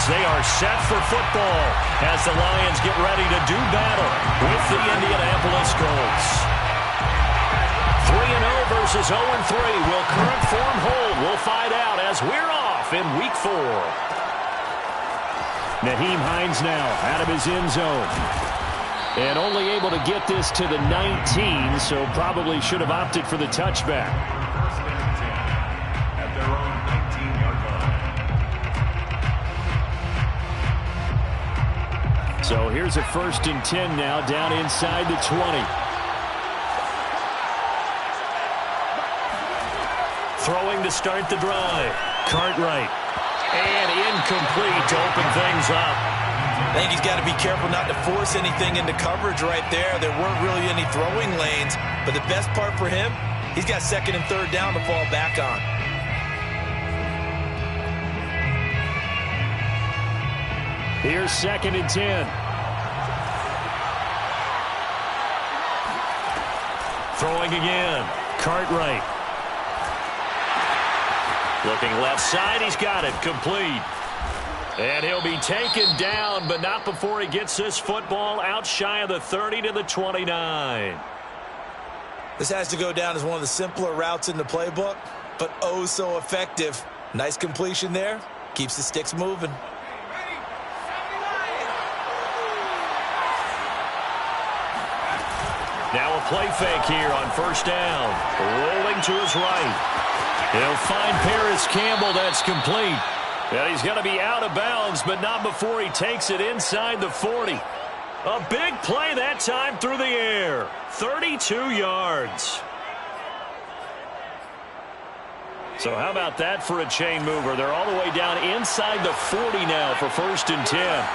Colts, they are set for football as the Lions get ready to do battle with the Indianapolis Colts. 3-0 versus 0-3. Will current form hold? We'll find out as we're off in Week 4. Nyheim Hines now out of his end zone. And only able to get this to the 19, so probably should have opted for the touchback. At their own 19-yard line. So here's a 1st and 10 now down inside the 20. Throwing to start the drive. Cartwright. And incomplete to open things up. I think he's got to be careful not to force anything into coverage right there. There weren't really any throwing lanes, but the best part for him, he's got 2nd and 3rd down to fall back on. Here's 2nd and 10. Throwing again. Cartwright. Looking left side, he's got it, complete. And he'll be taken down, but not before he gets this football out shy of the 30 to the 29. This has to go down as one of the simpler routes in the playbook, but oh so effective. Nice completion there, keeps the sticks moving. Now a play fake here on 1st down. Rolling to his right. He'll find Paris Campbell. That's complete. And he's going to be out of bounds, but not before he takes it inside the 40. A big play that time through the air. 32 yards. So how about that for a chain mover? They're all the way down inside the 40 now for 1st and 10.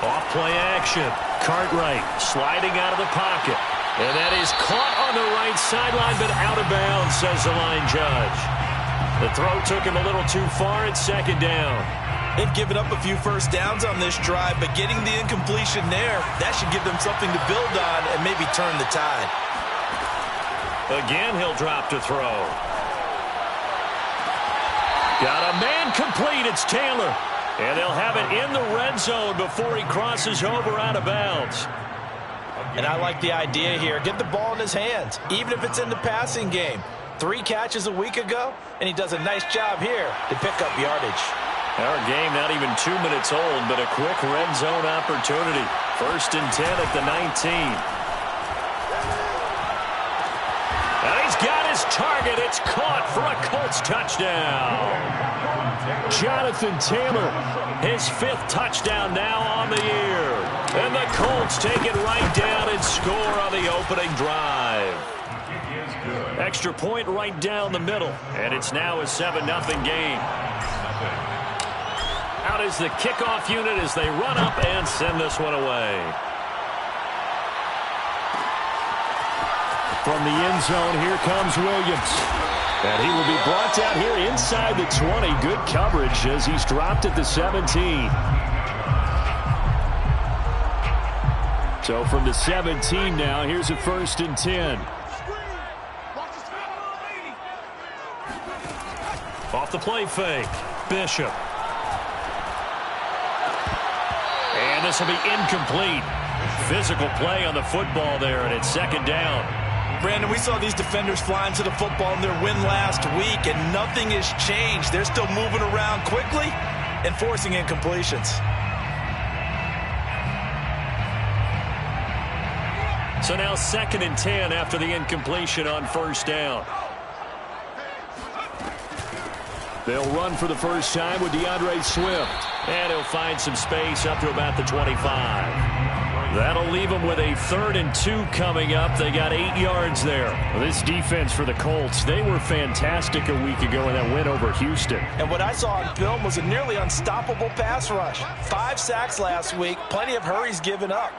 Off play action. Cartwright sliding out of the pocket. And that is caught on the right sideline, but out of bounds, says the line judge. The throw took him a little too far at 2nd down. They've given up a few 1st downs on this drive, but getting the incompletion there, that should give them something to build on and maybe turn the tide. Again, he'll drop to throw. Got a man complete. It's Taylor. And they'll have it in the red zone before he crosses over out of bounds. And I like the idea here. Get the ball in his hands, even if it's in the passing game. 3 catches a week ago, and he does a nice job here to pick up yardage. Our game not even 2 minutes old, but a quick red zone opportunity. 1st and 10 at the 19. And he's got his target. It's caught for a Colts touchdown. Jonathan Taylor, his 5th touchdown now on the year. And the Colts take it right down and score on the opening drive. Extra point right down the middle. And it's now a 7-0 game. Out is the kickoff unit as they run up and send this one away. From the end zone, here comes Williams. And he will be brought down here inside the 20. Good coverage as he's dropped at the 17. So from the 17 now, here's a 1st and 10. Off the play fake. Bishop. And this will be incomplete. Physical play on the football there, and it's 2nd down. Brandon, we saw these defenders flying to the football in their win last week, and nothing has changed. They're still moving around quickly and forcing incompletions. So now 2nd and 10 after the incompletion on 1st down. They'll run for the first time with DeAndre Swift. And he'll find some space up to about the 25. That'll leave them with a 3rd and 2 coming up. They got 8 yards there. This defense for the Colts, they were fantastic a week ago in that win over Houston. And what I saw on film was a nearly unstoppable pass rush. 5 sacks last week, plenty of hurries given up.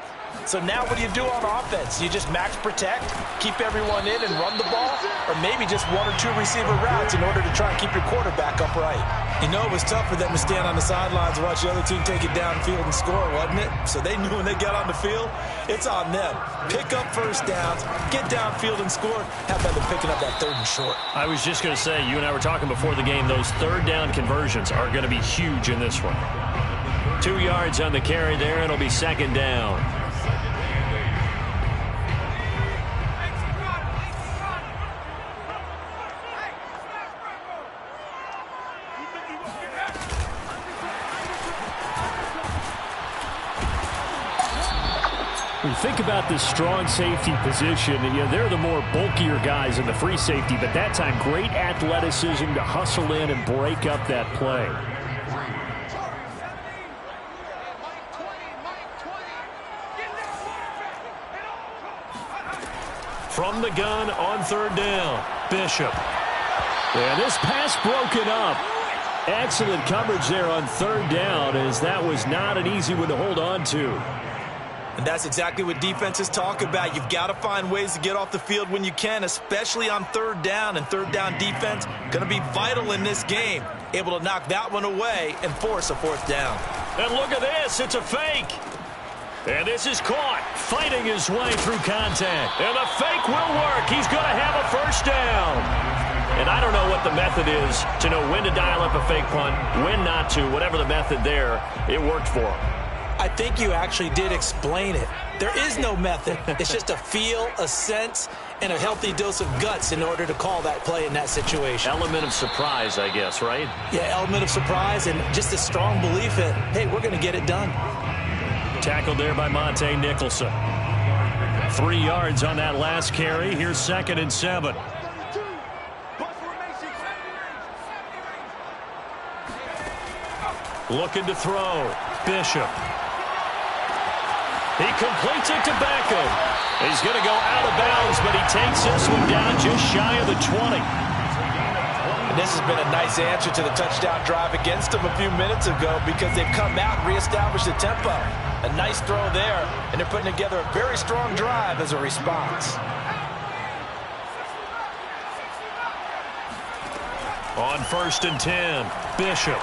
So now what do you do on offense? You just max protect, keep everyone in and run the ball, or maybe just 1 or 2 receiver routes in order to try and keep your quarterback upright. You know, it was tough for them to stand on the sidelines and watch the other team take it downfield and score, wasn't it? So they knew when they got on the field, it's on them. Pick up first downs, get downfield and score. How about them picking up that 3rd and short? I was just going to say, you and I were talking before the game, those 3rd down conversions are going to be huge in this one. 2 yards on the carry there. It'll be 2nd down. When you think about this strong safety position, they're the more bulkier guys in the free safety, but that time, great athleticism to hustle in and break up that play. From the gun on 3rd down, Bishop. And this pass broken up. Excellent coverage there on 3rd down, as that was not an easy one to hold on to. And that's exactly what defenses talk about. You've got to find ways to get off the field when you can, especially on 3rd down. And 3rd down defense going to be vital in this game. Able to knock that one away and force a 4th down. And look at this. It's a fake. And this is caught, fighting his way through contact. And the fake will work. He's going to have a 1st down. And I don't know what the method is to know when to dial up a fake punt, when not to. Whatever the method there, it worked for him. I think you actually did explain it. There is no method. It's just a feel, a sense, and a healthy dose of guts in order to call that play in that situation. Element of surprise, I guess, right? Yeah, element of surprise and just a strong belief in, hey, we're going to get it done. Tackled there by Monte Nicholson. 3 yards on that last carry. Here's 2nd and 7. Looking to throw. Bishop. He completes it to Beckham. He's going to go out of bounds, but he takes this one down just shy of the 20. And this has been a nice answer to the touchdown drive against them a few minutes ago because they've come out and reestablished the tempo. A nice throw there, and they're putting together a very strong drive as a response. On 1st and 10, Bishop.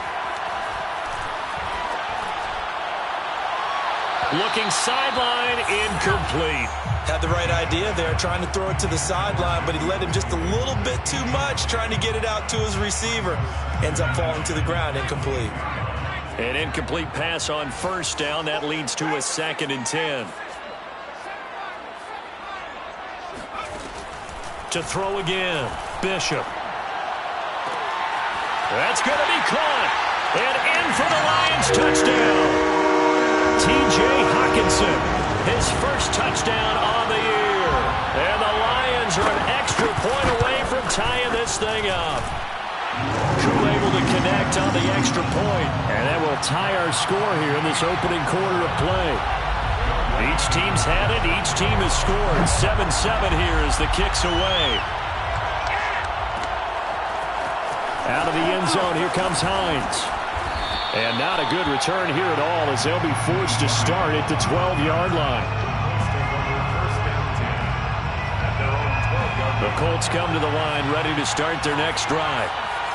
Looking sideline, incomplete. Had the right idea there, trying to throw it to the sideline, but he led him just a little bit too much, trying to get it out to his receiver. Ends up falling to the ground, incomplete. An incomplete pass on 1st down. That leads to a 2nd and 10. To throw again, Bishop. That's going to be caught. And in for the Lions touchdown. T.J. Hockenson, his 1st touchdown on the year. And the Lions are an extra point away from tying this thing up. Koo able to connect on the extra point. And that will tie our score here in this opening quarter of play. Each team's had it. Each team has scored. 7-7 here as the kick's away. Out of the end zone, here comes Hines. And not a good return here at all as they'll be forced to start at the 12-yard line. The Colts come to the line ready to start their next drive.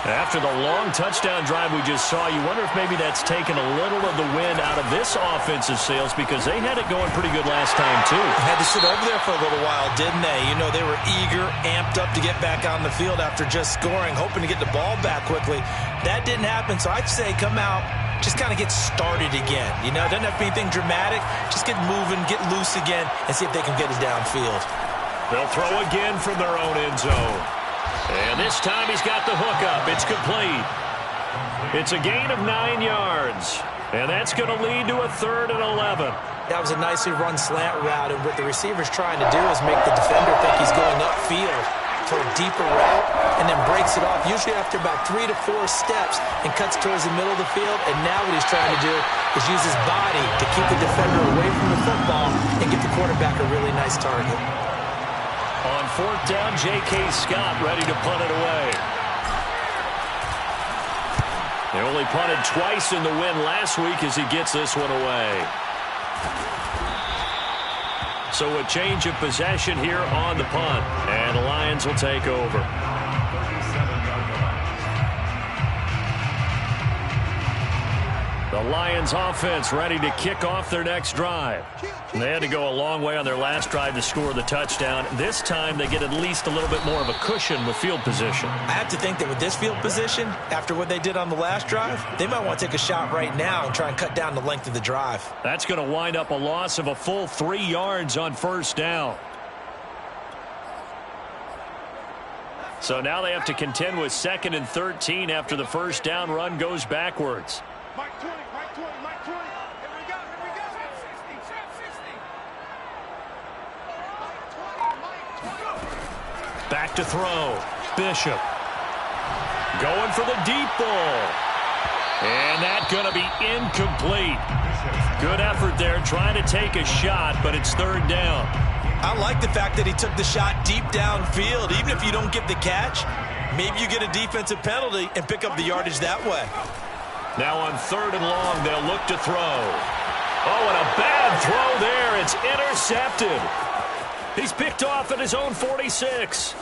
After the long touchdown drive we just saw, you wonder if maybe that's taken a little of the wind out of this offensive sails because they had it going pretty good last time too. Had to sit over there for a little while, didn't they? You know, they were eager, amped up to get back on the field after just scoring, hoping to get the ball back quickly. That didn't happen, so I'd say come out, just kind of get started again. You know, it doesn't have to be anything dramatic. Just get moving, get loose again, and see if they can get it downfield. They'll throw again from their own end zone. And this time he's got the hook up. It's complete. It's a gain of 9 yards. And that's going to lead to a 3rd and 11. That was a nicely run slant route, and what the receiver's trying to do is make the defender think he's going upfield for a deeper route and then breaks it off, usually after about 3 to 4 steps, and cuts towards the middle of the field. And now what he's trying to do is use his body to keep the defender away from the football and get the quarterback a really nice target. On 4th down, J.K. Scott ready to punt it away. They only punted twice in the win last week as he gets this one away. So a change of possession here on the punt. And the Lions will take over. The Lions offense ready to kick off their next drive. And they had to go a long way on their last drive to score the touchdown. This time they get at least a little bit more of a cushion with field position. I have to think that with this field position, after what they did on the last drive, they might want to take a shot right now and try and cut down the length of the drive. That's going to wind up a loss of a full 3 yards on first down. So now they have to contend with 2nd and 13 after the first down run goes backwards. Back to throw. Bishop. Going for the deep ball. And that's going to be incomplete. Good effort there trying to take a shot, but it's 3rd down. I like the fact that he took the shot deep downfield. Even if you don't get the catch, maybe you get a defensive penalty and pick up the yardage that way. Now on 3rd and long, they'll look to throw. Oh, and a bad throw there. It's intercepted. He's picked off at his own 46.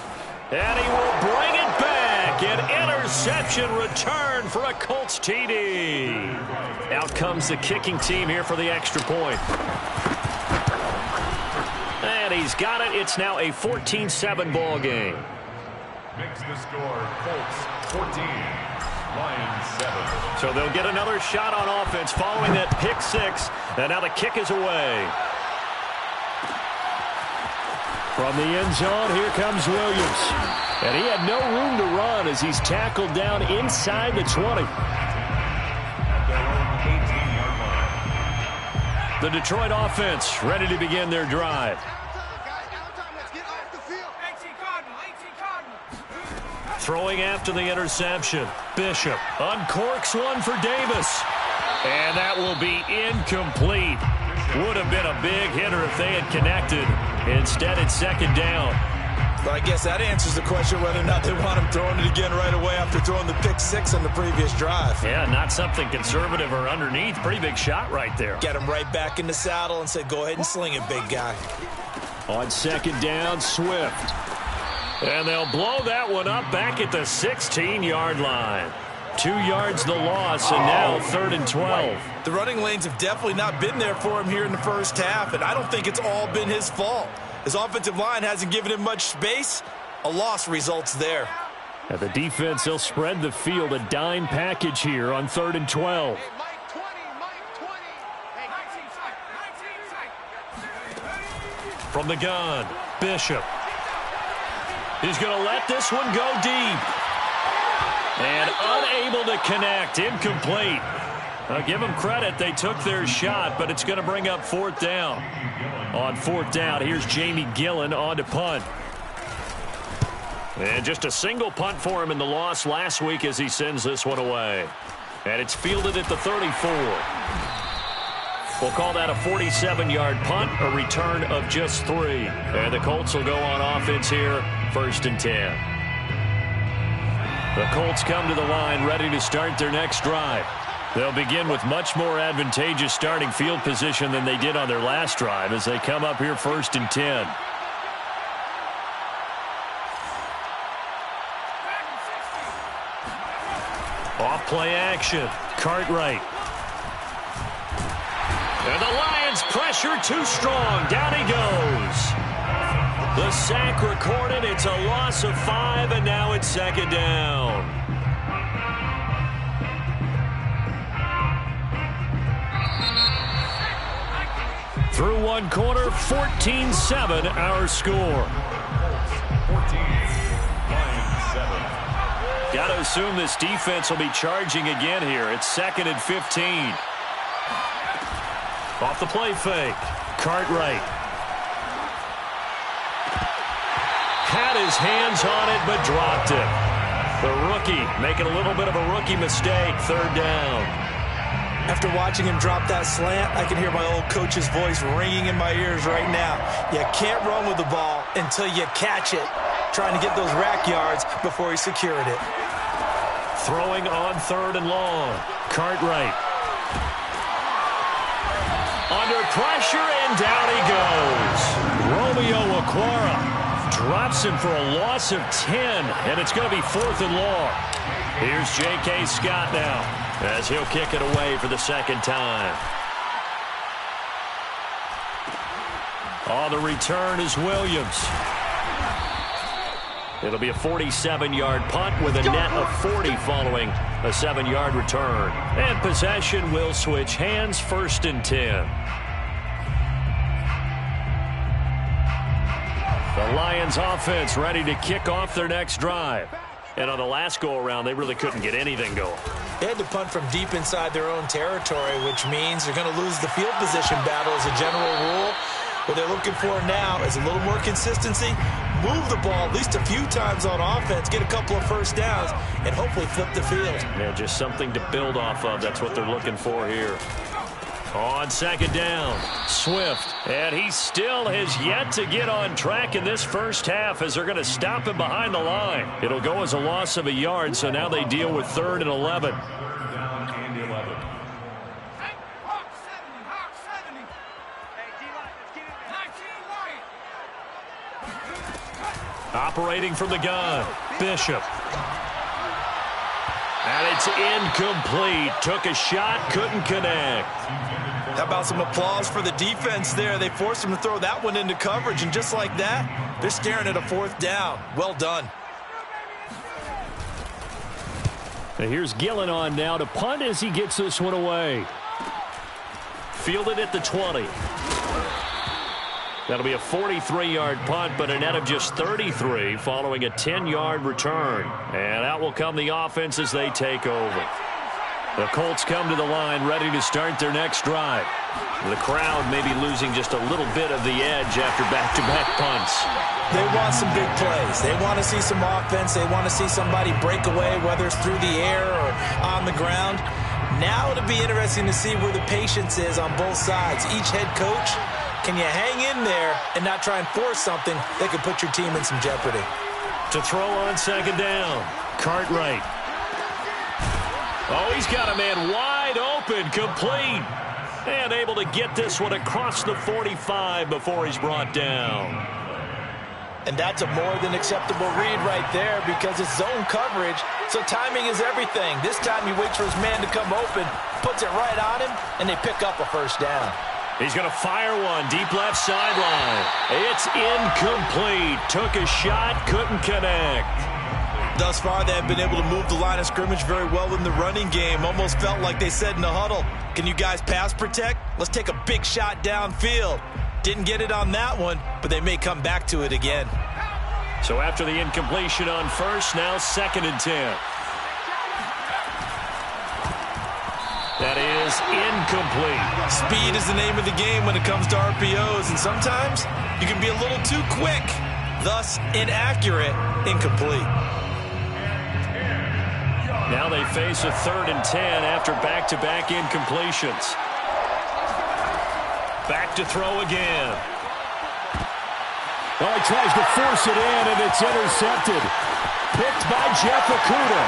And he will bring it back. An interception return for a Colts TD. Out comes the kicking team here for the extra point. And he's got it. It's now a 14-7 ball game. Makes the score Colts 14, Lions 7. So they'll get another shot on offense following that pick 6. And now the kick is away. From the end zone, here comes Williams. And he had no room to run as he's tackled down inside the 20. The Detroit offense ready to begin their drive. Throwing after the interception. Bishop uncorks one for Davis. And that will be incomplete. Would have been a big hitter if they had connected. Instead, it's 2nd down. But I guess that answers the question whether or not they want him throwing it again right away after throwing the pick 6 on the previous drive. Yeah, not something conservative or underneath. Pretty big shot right there. Get him right back in the saddle and say, go ahead and sling it, big guy. On 2nd down, Swift. And they'll blow that one up back at the 16-yard line. 2 yards the loss, and now 3rd and 12. The running lanes have definitely not been there for him here in the first half, and I don't think it's all been his fault. His offensive line hasn't given him much space. A loss results there. At the defense, they'll spread the field, a dime package here on 3rd and 12. From the gun, Bishop. He's going to let this one go deep. And unable to connect, incomplete. I'll give them credit, they took their shot, but it's going to bring up 4th down. On 4th down, here's Jamie Gillen on to punt. And just a single punt for him in the loss last week as he sends this one away. And it's fielded at the 34. We'll call that a 47-yard punt, a return of just 3. And the Colts will go on offense here, 1st and 10. The Colts come to the line ready to start their next drive. They'll begin with much more advantageous starting field position than they did on their last drive as they come up here 1st and 10. Off play action. Cartwright. And the Lions pressure too strong. Down he goes. The sack recorded. It's a loss of 5, and now it's 2nd down. Through one quarter, 14-7 our score. 14, Lions 7. Got to assume this defense will be charging again here. It's 2nd and 15. Off the play fake. Cartwright. Had his hands on it, but dropped it. The rookie making a little bit of a rookie mistake. 3rd down. After watching him drop that slant, I can hear my old coach's voice ringing in my ears right now. You can't run with the ball until you catch it. Trying to get those rack yards before he secured it. Throwing on 3rd and long. Cartwright. Under pressure, and down he goes. Romeo Okwara drops him for a loss of 10, and it's going to be 4th and long. Here's J.K. Scott now, as he'll kick it away for the second time. On the return is Williams. It'll be a 47-yard punt with a net of 40 following a 7-yard return. And possession will switch hands, 1st and 10. The Lions offense ready to kick off their next drive. And on the last go-around, they really couldn't get anything going. They had to punt from deep inside their own territory, which means they're going to lose the field position battle as a general rule. What they're looking for now is a little more consistency, move the ball at least a few times on offense, get a couple of first downs, and hopefully flip the field. Yeah, just something to build off of. That's what they're looking for here. On second down, Swift, and he still has yet to get on track in this first half as they're going to stop him behind the line. It'll go as a loss of a yard, so now they deal with 3rd and 11. Down and 11. Operating from the gun, Bishop. And it's incomplete. Took a shot, couldn't connect. How about some applause for the defense there? They forced him to throw that one into coverage, and just like that, they're staring at a 4th down. Well done. Now here's Gillen on now to punt as he gets this one away. Fielded at the 20. That'll be a 43-yard punt, but a net of just 33 following a 10-yard return. And out will come the offense as they take over. The Colts come to the line ready to start their next drive. The crowd may be losing just a little bit of the edge after back-to-back punts. They want some big plays. They want to see some offense. They want to see somebody break away, whether it's through the air or on the ground. Now it'll be interesting to see where the patience is on both sides. Each head coach, can you hang in there and not try and force something that could put your team in some jeopardy? To throw on second down, Cartwright. Oh, he's got a man wide open, complete. And able to get this one across the 45 before he's brought down. And that's a more than acceptable read right there because it's zone coverage, so timing is everything. This time he waits for his man to come open, puts it right on him, and they pick up a first down. He's going to fire one deep left sideline. It's incomplete. Took a shot, couldn't connect. Thus far, they have been able to move the line of scrimmage very well in the running game. Almost felt like they said in the huddle, can you guys pass protect? Let's take a big shot downfield. Didn't get it on that one, but they may come back to it again. So after the incompletion on first, now 2nd and 10. That is incomplete. Speed is the name of the game when it comes to RPOs, and sometimes you can be a little too quick, thus inaccurate, incomplete. Now they face a 3rd and 10 after back-to-back incompletions. Back to throw again. Oh, he tries to force it in, and it's intercepted. Picked by Jeff Okudah.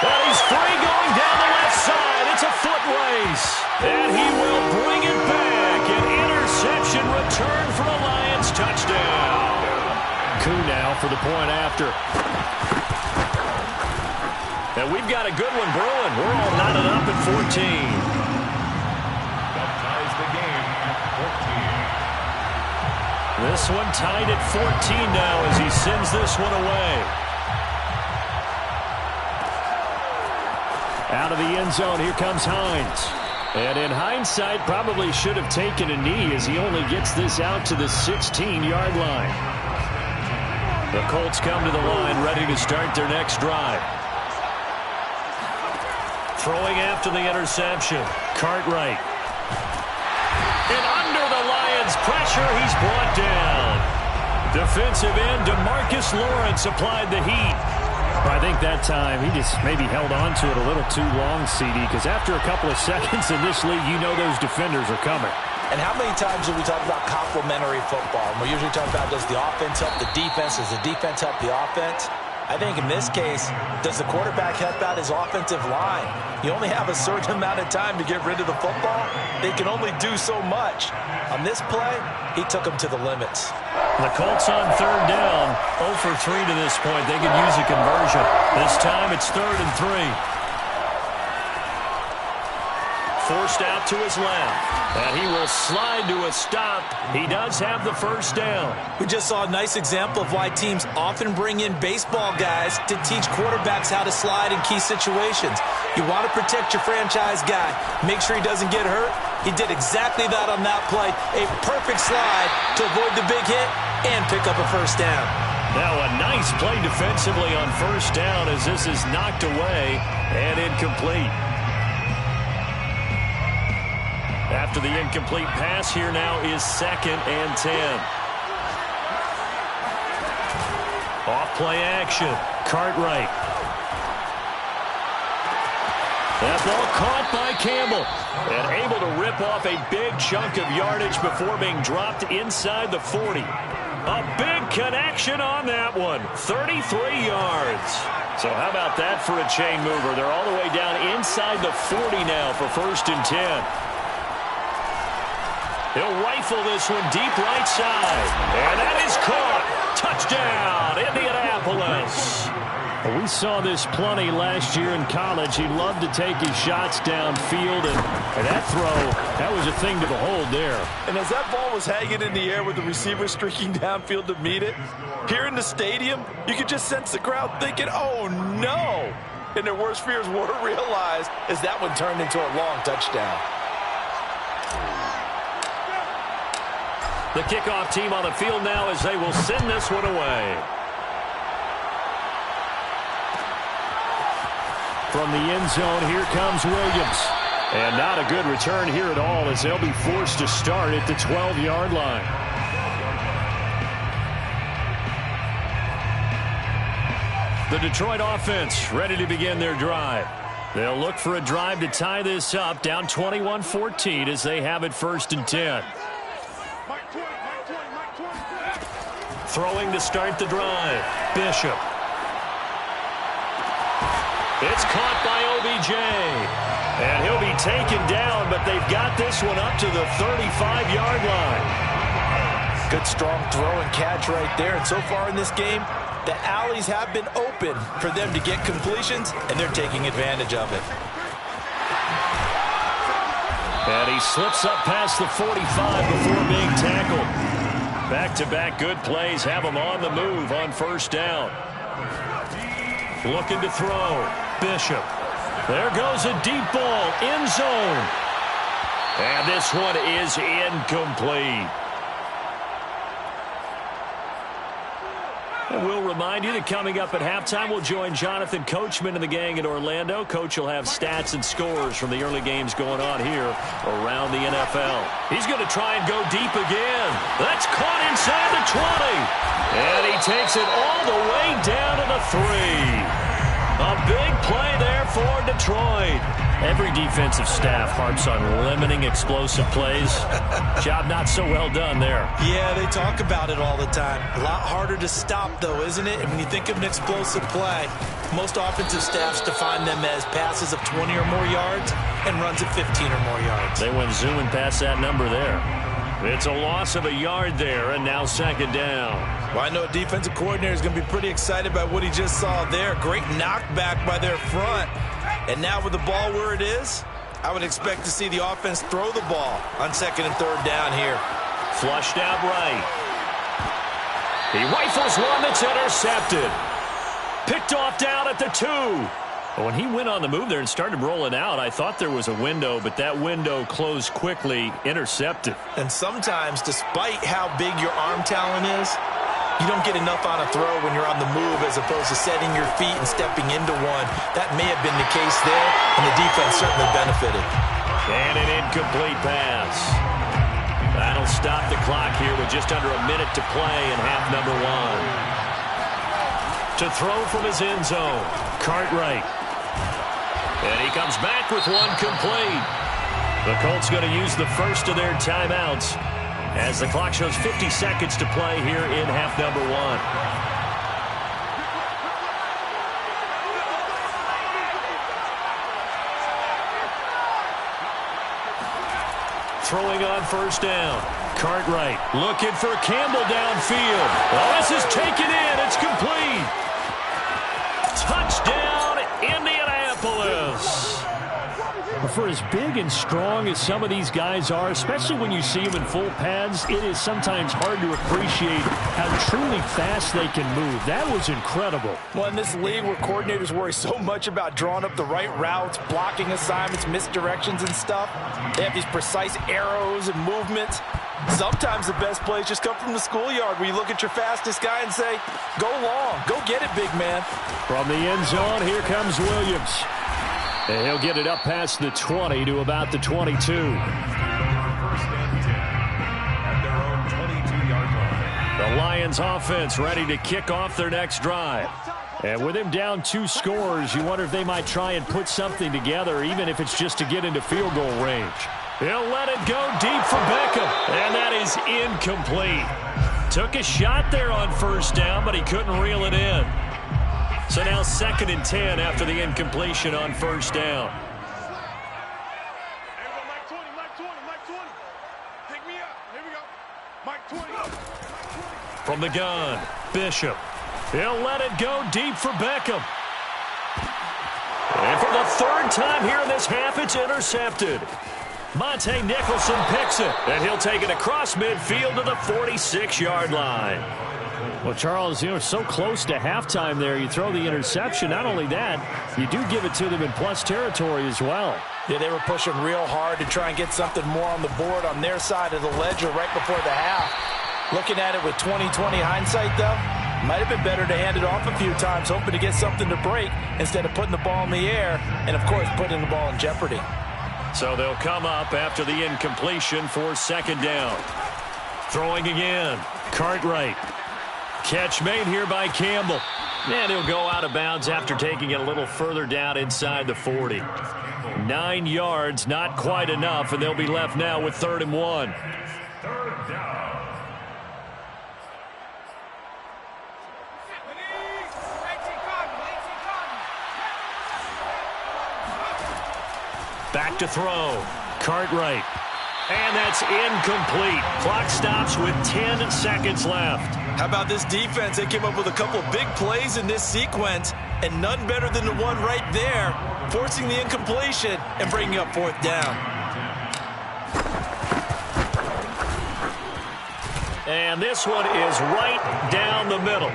And he's free going down the left side. It's a foot race. And he will bring it back. An interception return for a Lions touchdown. Koo now for the point after. And we've got a good one brewing. We're all knotted up at 14. That ties the game at 14. This one tied at 14 now as he sends this one away. Out of the end zone, here comes Hines. And in hindsight, probably should have taken a knee as he only gets this out to the 16-yard line. The Colts come to the line ready to start their next drive. Throwing after the interception, Cartwright. And under the Lions' pressure, he's brought down. Defensive end DeMarcus Lawrence applied the heat. I think that time he just maybe held on to it a little too long, CD, because after a couple of seconds in this league, you know those defenders are coming. And how many times do we talk about complementary football? And we usually talk about does the offense help the defense? Does the defense help the offense? I think in this case, does the quarterback help out his offensive line? You only have a certain amount of time to get rid of the football. They can only do so much. On this play, he took them to the limits. The Colts on third down, 0 for 3 to this point. They could use a conversion. This time it's 3rd and 3. Forced out to his left, and he will slide to a stop. He does have the first down. We just saw a nice example of why teams often bring in baseball guys to teach quarterbacks how to slide in key situations. You want to protect your franchise guy. Make sure he doesn't get hurt. He did exactly that on that play. A perfect slide to avoid the big hit and pick up a first down. Now a nice play defensively on first down as this is knocked away and incomplete. After the incomplete pass, here now is 2nd and 10. Off play action. Cartwright. That ball caught by Campbell and able to rip off a big chunk of yardage before being dropped inside the 40. A big connection on that one. 33 yards. So how about that for a chain mover? They're all the way down inside the 40 now for 1st and 10. He'll rifle this one deep right side. And that is caught. Touchdown, Indianapolis. We saw this plenty last year in college. He loved to take his shots downfield, and that throw, that was a thing to behold there. And as that ball was hanging in the air with the receiver streaking downfield to meet it, here in the stadium, you could just sense the crowd thinking, oh, no. And their worst fears were realized as that one turned into a long touchdown. The kickoff team on the field now as they will send this one away. From the end zone, here comes Williams. And not a good return here at all as they'll be forced to start at the 12-yard line. The Detroit offense ready to begin their drive. They'll look for a drive to tie this up, down 21-14 as they have it 1st and 10. Throwing to start the drive. Bishop. It's caught by OBJ. And he'll be taken down, but they've got this one up to the 35-yard line. Good strong throw and catch right there. And so far in this game, the alleys have been open for them to get completions, and they're taking advantage of it. And he slips up past the 45 before being tackled. Back-to-back good plays have him on the move on 1st down. Looking to throw. Bishop. There goes a deep ball. End zone. And this one is incomplete. And we'll remind you that coming up at halftime, we'll join Jonathan Coachman and the gang in Orlando. Coach will have stats and scores from the early games going on here around the NFL. He's going to try and go deep again. That's caught inside the 20. And he takes it all the way down to the 3. A big play there for Detroit. Every defensive staff harps on limiting explosive plays. Job not so well done there. Yeah, they talk about it all the time. A lot harder to stop, though, isn't it? And when you think of an explosive play, most offensive staffs define them as passes of 20 or more yards and runs of 15 or more yards. They went zooming past that number there. It's a loss of a yard there, and now 2nd down. Well, I know a defensive coordinator is going to be pretty excited by what he just saw there. Great knockback by their front. And now with the ball where it is, I would expect to see the offense throw the ball on 2nd and 3rd down here. Flushed out right. He rifles one that's intercepted. Picked off down at the 2. When he went on the move there and started rolling out, I thought there was a window, but that window closed quickly, intercepted. And sometimes, despite how big your arm talent is, you don't get enough on a throw when you're on the move as opposed to setting your feet and stepping into one. That may have been the case there, and the defense certainly benefited. And an incomplete pass. That'll stop the clock here with just under a minute to play in half number 1. To throw from his end zone, Cartwright. And he comes back with one complete. The Colts going to use the first of their timeouts as the clock shows 50 seconds to play here in half number 1. throwing on first down. Cartwright looking for Campbell downfield. Oh, this is taken in. It's complete. Touchdown, Indianapolis. For as big and strong as some of these guys are, especially when you see them in full pads, it is sometimes hard to appreciate how truly fast they can move. That was incredible. Well, in this league where coordinators worry so much about drawing up the right routes, blocking assignments, misdirections and stuff, they have these precise arrows and movements. Sometimes the best plays just come from the schoolyard where you look at your fastest guy and say, go long, go get it, big man. From the end zone, here comes Williams. And he'll get it up past the 20 to about the 22. First and 10 at their own 22-yard line. The Lions offense ready to kick off their next drive. And with him down 2 scores, you wonder if they might try and put something together, even if it's just to get into field goal range. He'll let it go deep for Beckham. And that is incomplete. Took a shot there on first down, but he couldn't reel it in. So now 2nd and 10 after the incompletion on first down. Mike 20, Mike 20, Mike 20. Pick me up. Here we go. Mike 20. From the gun, Bishop. He'll let it go deep for Beckham. And for the 3rd time here in this half, it's intercepted. Monte Nicholson picks it, and he'll take it across midfield to the 46-yard line. Well, Charles, so close to halftime there. You throw the interception. Not only that, you do give it to them in plus territory as well. Yeah, they were pushing real hard to try and get something more on the board on their side of the ledger right before the half. Looking at it with 20/20 hindsight, though, might have been better to hand it off a few times, hoping to get something to break instead of putting the ball in the air and, of course, putting the ball in jeopardy. So they'll come up after the incompletion for 2nd down. Throwing again, Cartwright. Catch made here by Campbell. And he'll go out of bounds after taking it a little further down inside the 40. 9 yards, not quite enough, and they'll be left now with 3rd and 1. 3rd down. Back to throw. Cartwright. And that's incomplete. Clock stops with 10 seconds left. How about this defense? They came up with a couple of big plays in this sequence, and none better than the one right there, forcing the incompletion and bringing up 4th down. And this one is right down the middle.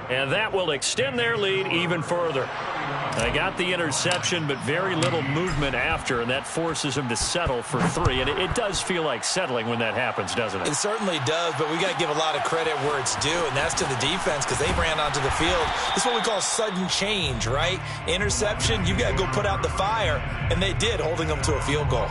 And that will extend their lead even further. They got the interception, but very little movement after, and that forces them to settle for 3. And it does feel like settling when that happens, doesn't it? It certainly does, but we got to give a lot of credit where it's due, and that's to the defense because they ran onto the field. This is what we call sudden change, right? Interception, you got to go put out the fire, and they did, holding them to a field goal.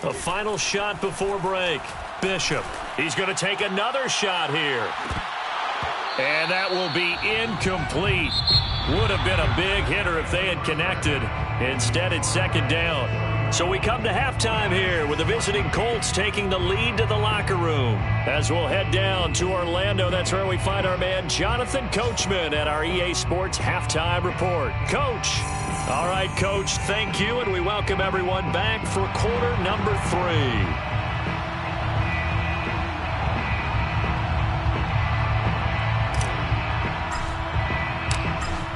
A final shot before break. Bishop. He's going to take another shot here. And that will be incomplete. Would have been a big hitter if they had connected. Instead, it's 2nd down. So we come to halftime here with the visiting Colts taking the lead to the locker room. As we'll head down to Orlando, that's where we find our man Jonathan Coachman at our EA Sports Halftime Report. Coach. All right, Coach, thank you, and we welcome everyone back for quarter number 3.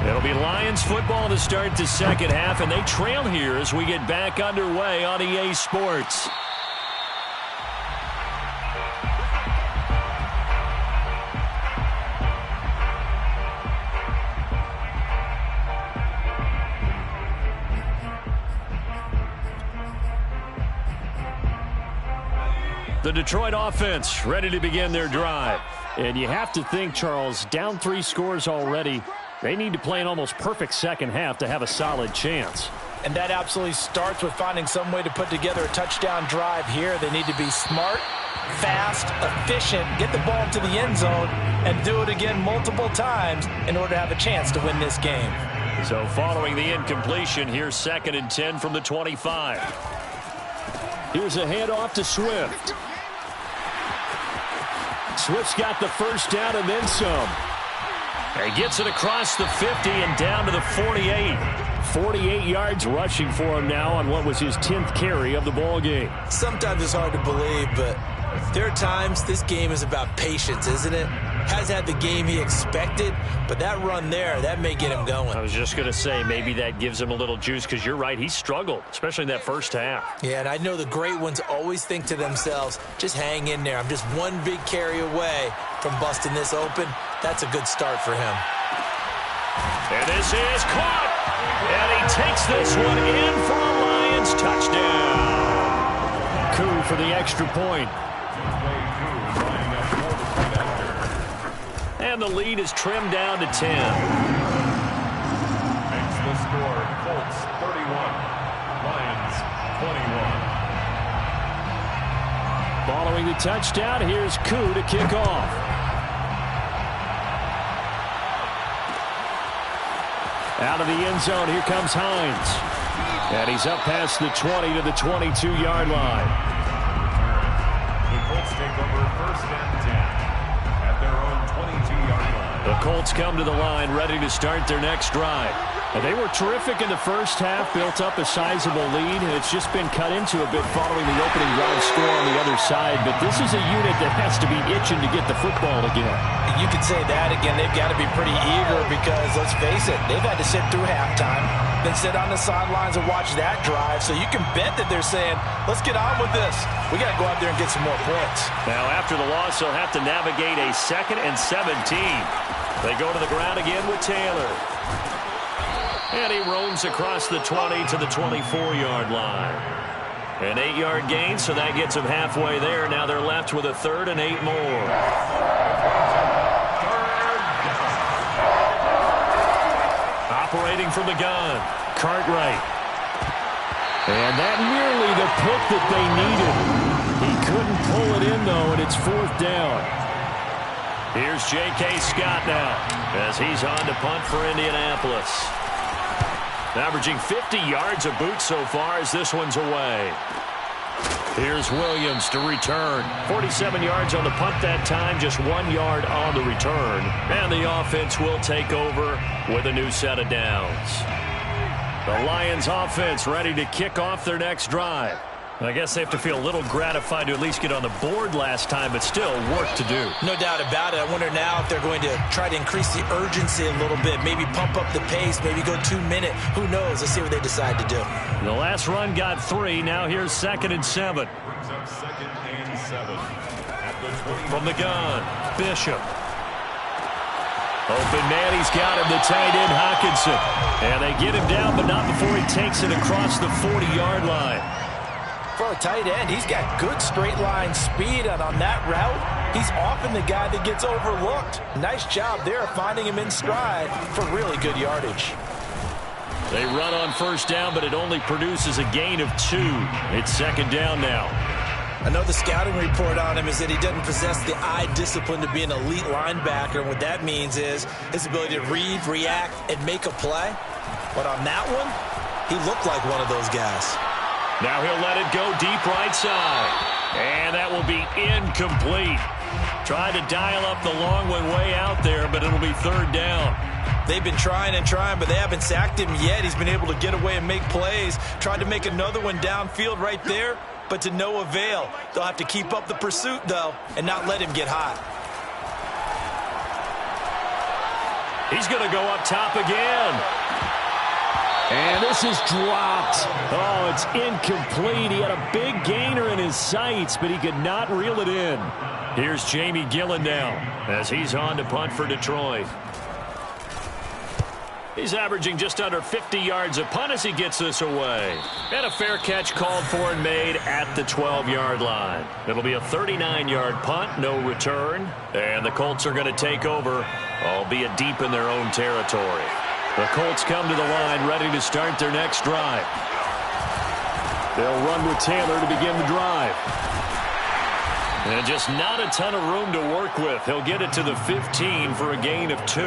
It'll be Lions football to start the 2nd half, and they trail here as we get back underway on EA Sports. The Detroit offense ready to begin their drive. And you have to think, Charles, down 3 scores already. They need to play an almost perfect 2nd half to have a solid chance. And that absolutely starts with finding some way to put together a touchdown drive here. They need to be smart, fast, efficient, get the ball to the end zone, and do it again multiple times in order to have a chance to win this game. So following the incompletion, here's 2nd and 10 from the 25. Here's a handoff to Swift. Swift's got the first down and then some. He gets it across the 50 and down to the 48. 48 yards rushing for him now on what was his 10th carry of the ball game. Sometimes it's hard to believe, but there are times this game is about patience, isn't it? Hasn't had the game he expected, but that run there, that may get him going. I was just going to say, maybe that gives him a little juice, because you're right, he struggled, especially in that first half. Yeah, and I know the great ones always think to themselves, just hang in there. I'm just one big carry away from busting this open. That's a good start for him. And this is caught. And he takes this one in for a Lions touchdown. Coup for the extra point. And the lead is trimmed down to 10. Makes the score Colts 31, Lions 21. Following the touchdown, here's Coup to kick off. Out of the end zone, here comes Hines. And he's up past the 20 to the 22-yard line. The Colts take over 1st and 10 at their own 22-yard line. The Colts come to the line ready to start their next drive. And they were terrific in the first half, built up a sizable lead, and it's just been cut into a bit following the opening drive score on the other side. But this is a unit that has to be itching to get the football again. You could say that again. They've got to be pretty eager because, let's face it, they've had to sit through halftime, then sit on the sidelines and watch that drive. So you can bet that they're saying, let's get on with this. We got to go out there and get some more points. Now, after the loss, they'll have to navigate a 2nd and 17. They go to the ground again with Taylor. And he roams across the 20 to the 24-yard line. An 8-yard gain, so that gets him halfway there. Now they're left with a 3rd and 8 more. Operating from the gun, Cartwright. And that nearly the pick that they needed. He couldn't pull it in, though, and it's 4th down. Here's J.K. Scott now as he's on to punt for Indianapolis. Averaging 50 yards a boot so far as this one's away. Here's Williams to return. 47 yards on the punt that time, just 1 yard on the return. And the offense will take over with a new set of downs. The Lions offense ready to kick off their next drive. I guess they have to feel a little gratified to at least get on the board last time, but still work to do. No doubt about it. I wonder now if they're going to try to increase the urgency a little bit, maybe pump up the pace, maybe go 2-minute. Who knows? Let's see what they decide to do. The last run got 3. Now here's 2nd and 7. Brings up 2nd and 7 at the 20. From the gun, Bishop. Open man, he's got him, the tight end, Hockenson. And they get him down, but not before he takes it across the 40-yard line. For a tight end, he's got good straight line speed, and on that route, he's often the guy that gets overlooked. Nice job there finding him in stride for really good yardage. They run on 1st down, but it only produces a gain of 2. It's 2nd down now. I know the scouting report on him is that he doesn't possess the eye discipline to be an elite linebacker, and what that means is his ability to read, react, and make a play. But on that one, he looked like one of those guys. Now he'll let it go deep right side. And that will be incomplete. Tried to dial up the long one way out there, but it'll be 3rd down. They've been trying and trying, but they haven't sacked him yet. He's been able to get away and make plays. Tried to make another one downfield right there, but to no avail. They'll have to keep up the pursuit, though, and not let him get hot. He's going to go up top again. And this is dropped. Oh, it's incomplete. He had a big gainer in his sights, but he could not reel it in. Here's Jamie Gillen now as he's on to punt for Detroit. He's averaging just under 50 yards a punt as he gets this away. And a fair catch called for and made at the 12-yard line. It'll be a 39-yard punt, no return. And the Colts are going to take over, albeit deep in their own territory. The Colts come to the line ready to start their next drive. They'll run with Taylor to begin the drive. And just not a ton of room to work with. He'll get it to the 15 for a gain of 2.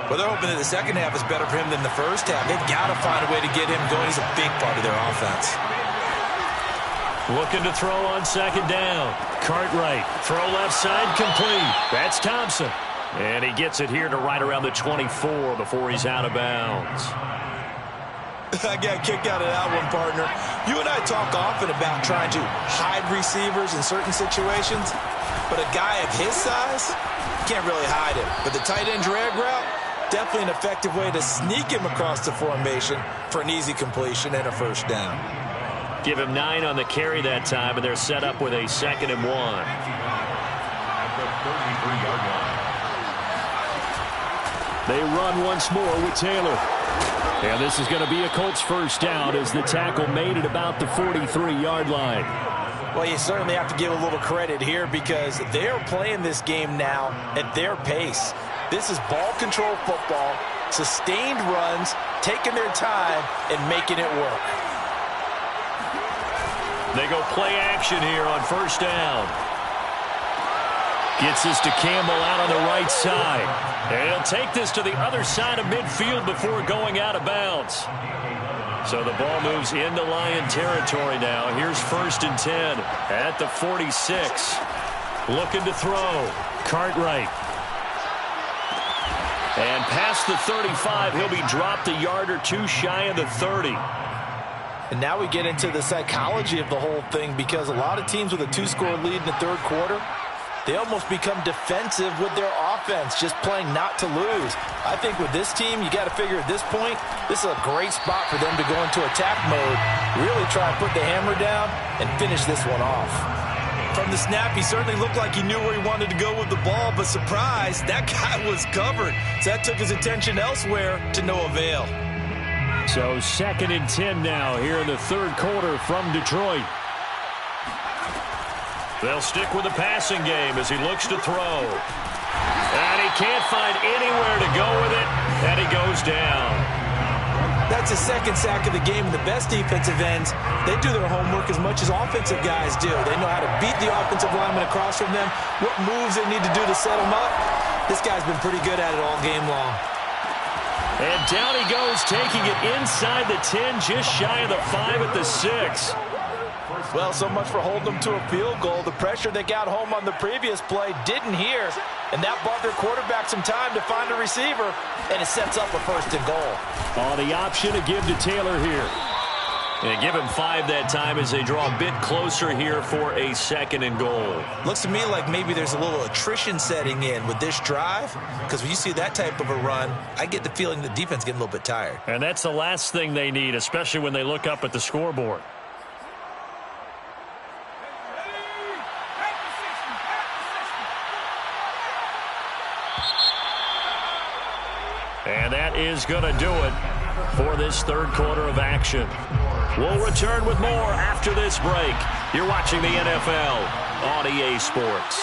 Well, they're hoping that the second half is better for him than the first half. They've got to find a way to get him going. He's a big part of their offense. Looking to throw on second down. Cartwright, throw left side, complete. That's Thompson. And he gets it here to right around the 24 before he's out of bounds. I got a kick out of that one, partner. You and I talk often about trying to hide receivers in certain situations, but a guy of his size, can't really hide him. But the tight end drag route, definitely an effective way to sneak him across the formation for an easy completion and a first down. Give him 9 on the carry that time, and they're set up with a 2nd and 1. At the 33-yard line. They run once more with Taylor. And this is going to be a Colts first down as the tackle made it about the 43-yard line. Well, you certainly have to give a little credit here because they're playing this game now at their pace. This is ball control football, sustained runs, taking their time, and making it work. They go play action here on first down. Gets this to Campbell out on the right side. And he'll take this to the other side of midfield before going out of bounds. So the ball moves into Lion territory now. Here's 1st and 10 at the 46. Looking to throw. Cartwright. And past the 35, he'll be dropped a yard or two shy of the 30. And now we get into the psychology of the whole thing because a lot of teams with a 2-score lead in the third quarter, they almost become defensive with their offense, just playing not to lose. I think with this team, you got to figure at this point, this is a great spot for them to go into attack mode, really try to put the hammer down and finish this one off. From the snap, he certainly looked like he knew where he wanted to go with the ball, but surprise, that guy was covered. So that took his attention elsewhere to no avail. So 2nd and 10 now here in the third quarter from Detroit. They'll stick with the passing game as he looks to throw. And he can't find anywhere to go with it, and he goes down. That's his 2nd sack of the game. And the best defensive ends, they do their homework as much as offensive guys do. They know how to beat the offensive lineman across from them, what moves they need to do to set them up. This guy's been pretty good at it all game long. And down he goes, taking it inside the 10, just shy of the 5 at the 6. Well, so much for holding them to a field goal. The pressure they got home on the previous play didn't hear, and that bought their quarterback some time to find a receiver, and it sets up a 1st and goal. Oh, the option to give to Taylor here. And give him 5 that time as they draw a bit closer here for a 2nd and goal. Looks to me like maybe there's a little attrition setting in with this drive, because when you see that type of a run, I get the feeling the defense getting a little bit tired. And that's the last thing they need, especially when they look up at the scoreboard. And that is going to do it for this third quarter of action. We'll return with more after this break. You're watching the NFL on EA Sports.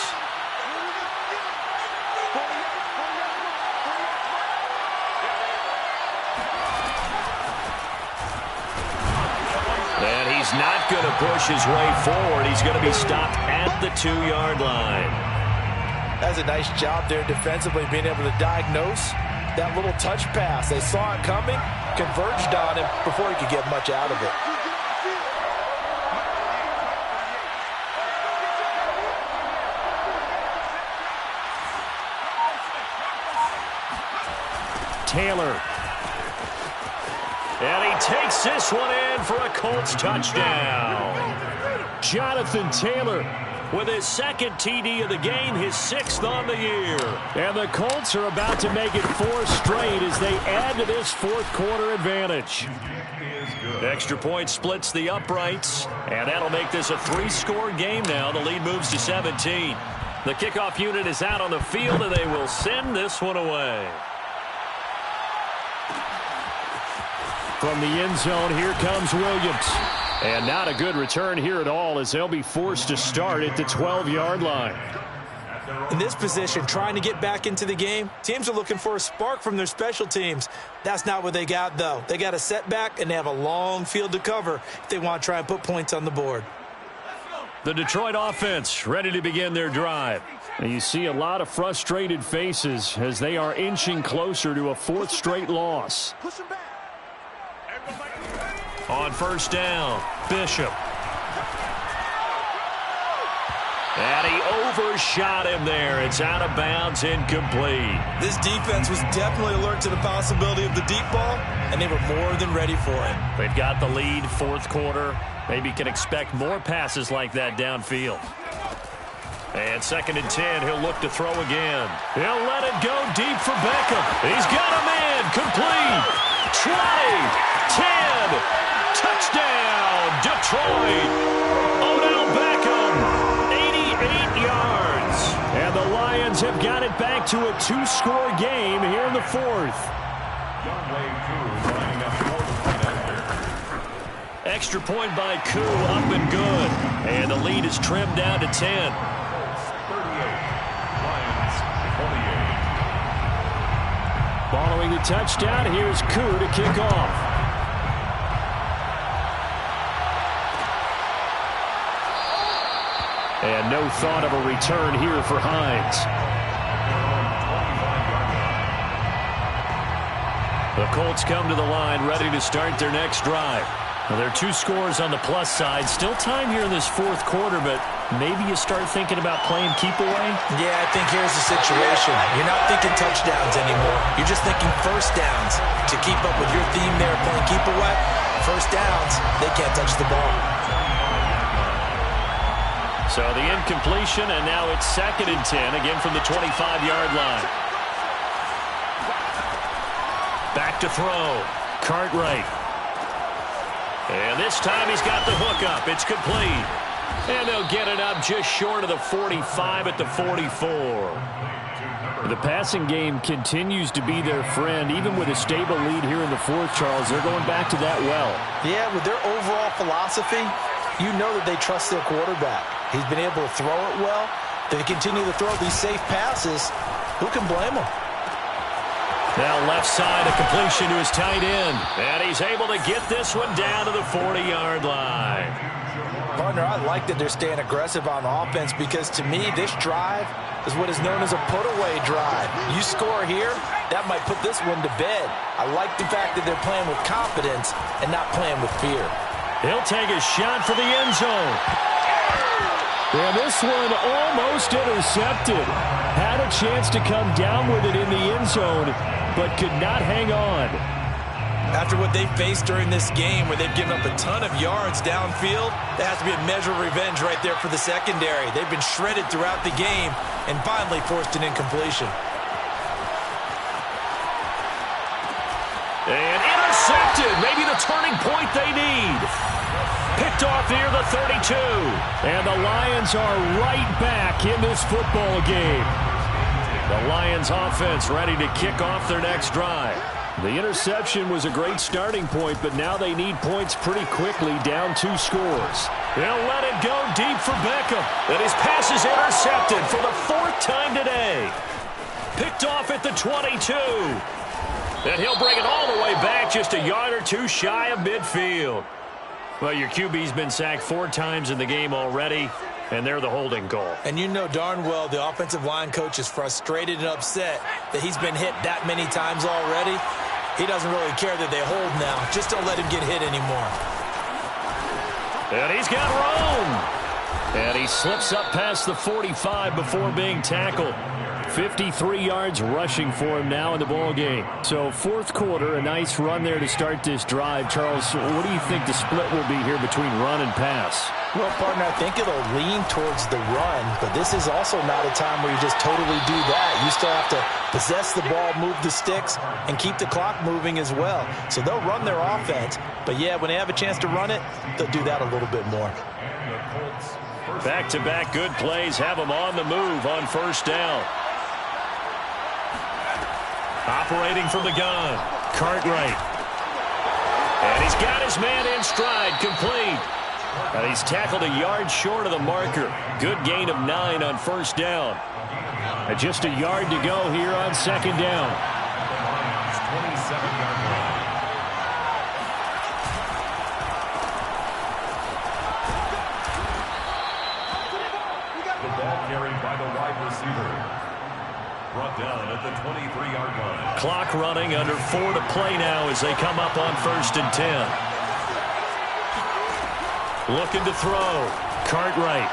And he's not going to push his way forward. He's going to be stopped at the 2-yard line. That's a nice job there defensively, being able to diagnose that little touch pass. They saw it coming, converged on him before he could get much out of it. Taylor. And he takes this one in for a Colts touchdown. Jonathan Taylor with his 2nd TD of the game, his 6th on the year. And the Colts are about to make it 4 straight as they add to this fourth quarter advantage. Extra point splits the uprights, and that'll make this a 3-score game now. The lead moves to 17. The kickoff unit is out on the field, and they will send this one away. From the end zone, here comes Williams. And not a good return here at all as they'll be forced to start at the 12-yard line. In this position, trying to get back into the game, teams are looking for a spark from their special teams. That's not what they got, though. They got a setback, and they have a long field to cover if they want to try and put points on the board. The Detroit offense ready to begin their drive. And you see a lot of frustrated faces as they are inching closer to a fourth straight loss. On first down, Bishop. And he overshot him there. It's out of bounds, incomplete. This defense was definitely alert to the possibility of the deep ball, and they were more than ready for it. They've got the lead, fourth quarter. Maybe can expect more passes like that downfield. And 2nd and 10, he'll look to throw again. He'll let it go deep for Beckham. He's got a man, complete. 20, 10, touchdown, Detroit. Odell Beckham, 88 yards. And the Lions have got it back to a 2-score game here in the fourth. Extra point by Koo, up and good. And the lead is trimmed down to 10. Following the touchdown, here's Koo to kick off. And no thought of a return here for Hines. The Colts come to the line ready to start their next drive. Well, there are 2 scores on the plus side. Still time here in this fourth quarter, but maybe you start thinking about playing keep away? Yeah, I think here's the situation. You're not thinking touchdowns anymore. You're just thinking first downs. To keep up with your theme there, playing keep away, first downs, they can't touch the ball. So the incompletion, and now it's 2nd and 10, again from the 25-yard line. Back to throw. Cartwright. And this time he's got the hook up. It's complete. And they'll get it up just short of the 45 at the 44. The passing game continues to be their friend. Even with a stable lead here in the fourth, Charles, they're going back to that well. Yeah, with their overall philosophy, you know that they trust their quarterback. He's been able to throw it well. They continue to throw these safe passes. Who can blame them? Now left side, a completion to his tight end. And he's able to get this one down to the 40-yard line. Partner, I like that they're staying aggressive on offense because, to me, this drive is what is known as a put-away drive. You score here, that might put this one to bed. I like the fact that they're playing with confidence and not playing with fear. He'll take a shot for the end zone. And this one almost intercepted. Had a chance to come down with it in the end zone, but could not hang on. After what they faced during this game where they've given up a ton of yards downfield, there has to be a measure of revenge right there for the secondary. They've been shredded throughout the game and finally forced an incompletion. And intercepted. Maybe the turning point they need. Picked off near the 32. And the Lions are right back in this football game. The Lions offense ready to kick off their next drive. The interception was a great starting point, but now they need points pretty quickly, down 2 scores. They'll let it go deep for Beckham. And his pass is intercepted for the 4th time today. Picked off at the 22. And he'll bring it all the way back just a yard or 2 shy of midfield. Well, your QB's been sacked 4 times in the game already, and they're the holding call. And you know darn well the offensive line coach is frustrated and upset that he's been hit that many times already. He doesn't really care that they hold now. Just don't let him get hit anymore. And he's got room. And he slips up past the 45 before being tackled. 53 yards rushing for him now in the ball game. So fourth quarter, a nice run there to start this drive. Charles, what do you think the split will be here between run and pass? Well, partner, I think it'll lean towards the run, but this is also not a time where you just totally do that. You still have to possess the ball, move the sticks, and keep the clock moving as well. So they'll run their offense, but yeah, when they have a chance to run it, they'll do that a little bit more. Back-to-back good plays have them on the move on first down. Operating from the gun, Cartwright. And he's got his man in stride, complete. And he's tackled a yard short of the marker. Good gain of 9 on first down. And just a yard to go here on second down. 27-yard line. The ball carried by the wide receiver. brought down at the 23-yard line. Clock running, under 4 to play now as they come up on 1st and 10. Looking to throw. Cartwright.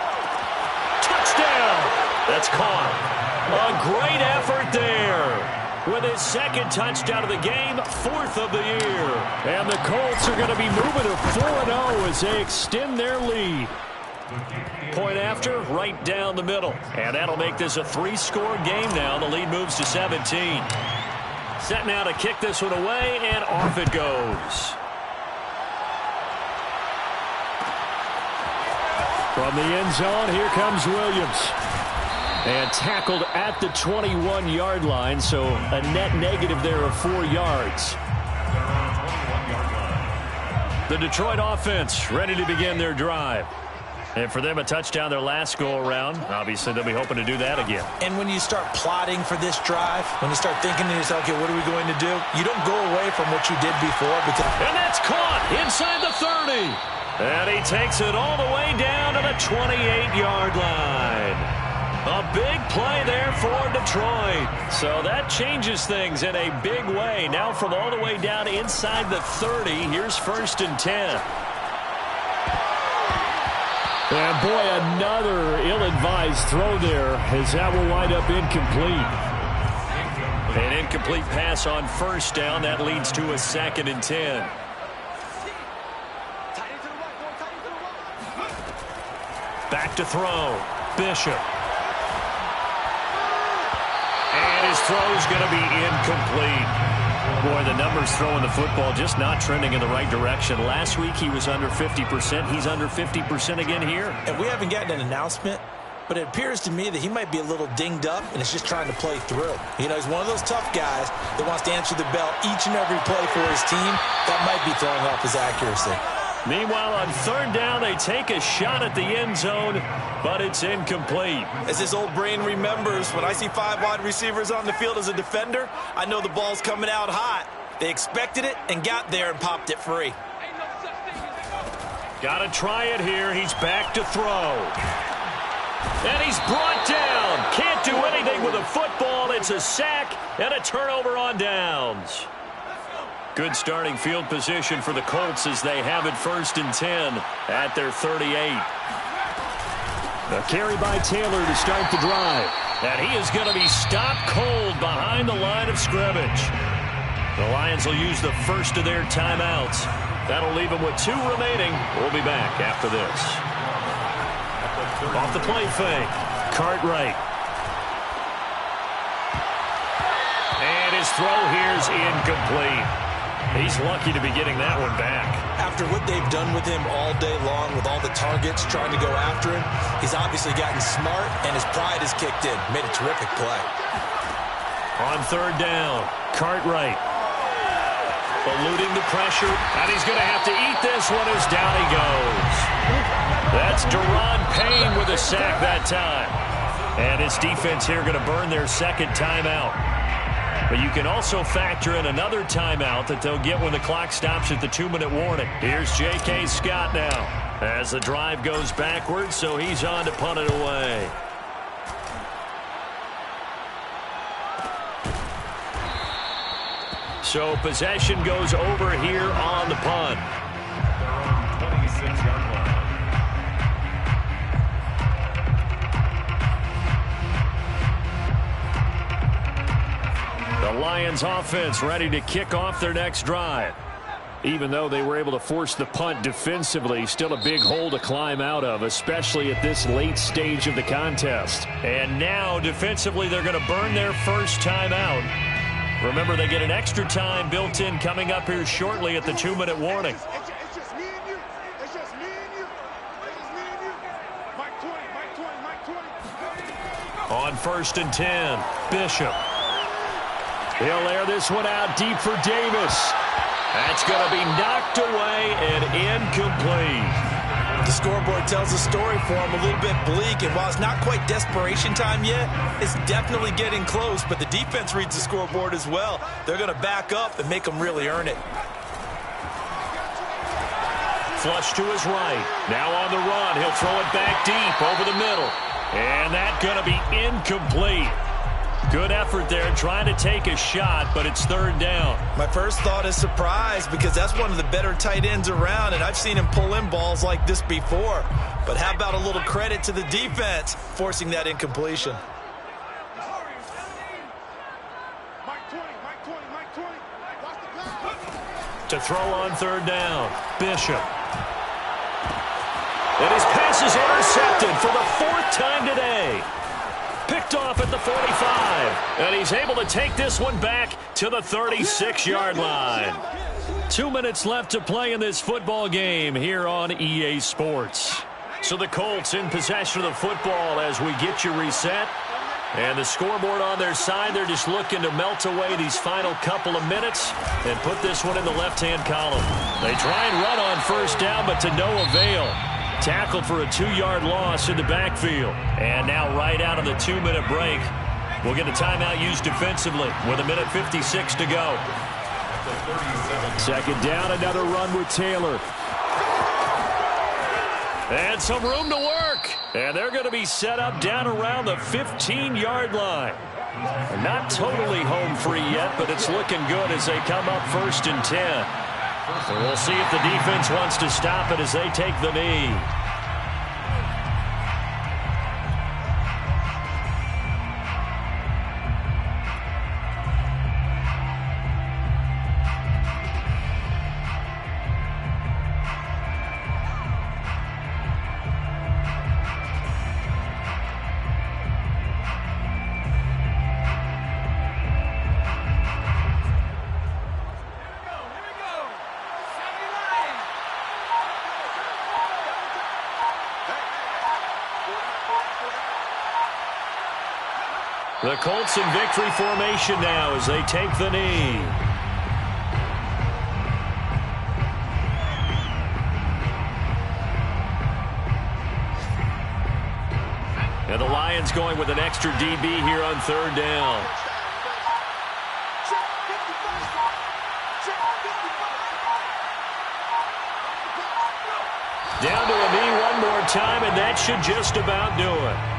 Touchdown! That's caught. A great effort there. With his second touchdown of the game, 4th of the year. And the Colts are going to be moving to 4-0 as they extend their lead. Point after, right down the middle. And that'll make this a 3-score game now. The lead moves to 17. Set now to kick this one away, and off it goes. From the end zone, here comes Williams. And tackled at the 21-yard line, so a net negative there of 4 yards. The Detroit offense ready to begin their drive. And for them, a touchdown their last go-around. Obviously, they'll be hoping to do that again. And when you start plotting for this drive, when you start thinking to yourself, okay, what are we going to do? You don't go away from what you did before. And that's caught inside the 30. And he takes it all the way down to the 28-yard line. A big play there for Detroit. So that changes things in a big way. Now from all the way down inside the 30, here's 1st and 10. And boy, another ill-advised throw there as that will wind up incomplete. An incomplete pass on 1st down. That leads to a 2nd and 10. Back to throw. Bishop. And his throw's going to be incomplete. Boy, the numbers throwing the football just not trending in the right direction. Last week he was under 50%. He's under 50% again here. And we haven't gotten an announcement, but it appears to me that he might be a little dinged up and is just trying to play through. You know, he's one of those tough guys that wants to answer the bell each and every play for his team. That might be throwing off his accuracy. Meanwhile, on 3rd down, they take a shot at the end zone, but it's incomplete. As his old brain remembers, when I see 5 wide receivers on the field as a defender, I know the ball's coming out hot. They expected it and got there and popped it free. Got to try it here. He's back to throw. And he's brought down. Can't do anything with a football. It's a sack and a turnover on downs. Good starting field position for the Colts as they have it 1st and 10 at their 38. A carry by Taylor to start the drive. And he is going to be stopped cold behind the line of scrimmage. The Lions will use the first of their timeouts. That'll leave them with 2 remaining. We'll be back after this. Off the play fake. Cartwright. And his throw here's incomplete. He's lucky to be getting that one back. After what they've done with him all day long, with all the targets trying to go after him, he's obviously gotten smart, and his pride has kicked in. Made a terrific play. On 3rd down, Cartwright. Eluding the pressure, and he's going to have to eat this one as down he goes. That's Deron Payne with a sack that time. And his defense here going to burn their 2nd timeout. But you can also factor in another timeout that they'll get when the clock stops at the 2-minute warning. Here's J.K. Scott now as the drive goes backwards, so he's on to punt it away. So possession goes over here on the punt. Their own 26-yard line. The Lions offense ready to kick off their next drive. Even though they were able to force the punt defensively, still a big hole to climb out of, especially at this late stage of the contest. And now defensively they're going to burn their first timeout. Remember, they get an extra time built in coming up here shortly at the 2-minute warning. It's just me and you. It's just me and you. It's just me and you. Mike 20, Mike 20, Mike 20. On 1st and 10, Bishop. He'll air this one out deep for Davis. That's going to be knocked away and incomplete. The scoreboard tells a story for him, a little bit bleak, and while it's not quite desperation time yet, it's definitely getting close, but the defense reads the scoreboard as well. They're going to back up and make them really earn it. Flush to his right. Now on the run. He'll throw it back deep over the middle. And that's going to be incomplete. Good effort there trying to take a shot, but it's third down. My first thought is surprise because that's one of the better tight ends around, and I've seen him pull in balls like this before. But how about a little credit to the defense forcing that incompletion? To throw on third down, Bishop. And his pass is intercepted for the fourth time today. Picked off at the 45. And he's able to take this one back to the 36-yard line. 2 minutes left to play in this football game here on EA Sports. So the Colts in possession of the football as we get you reset. And the scoreboard on their side, they're just looking to melt away these final couple of minutes and put this one in the left-hand column. They try and run on first down, but to no avail. Tackled for a 2-yard loss in the backfield. And now right out of the 2-minute break, we'll get a timeout used defensively with 1:56 to go. Second down, another run with Taylor. And some room to work. And they're going to be set up down around the 15-yard line. Not totally home free yet, but it's looking good as they come up 1st and 10. And we'll see if the defense wants to stop it as they take the knee. The Colts in victory formation now as they take the knee. And the Lions going with an extra DB here on third down. Down to a knee one more time, and that should just about do it.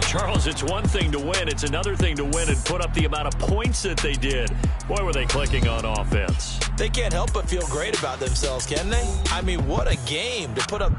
Charles, it's one thing to win. It's another thing to win and put up the amount of points that they did. Boy, were they clicking on offense. They can't help but feel great about themselves, can they? I mean, what a game to put up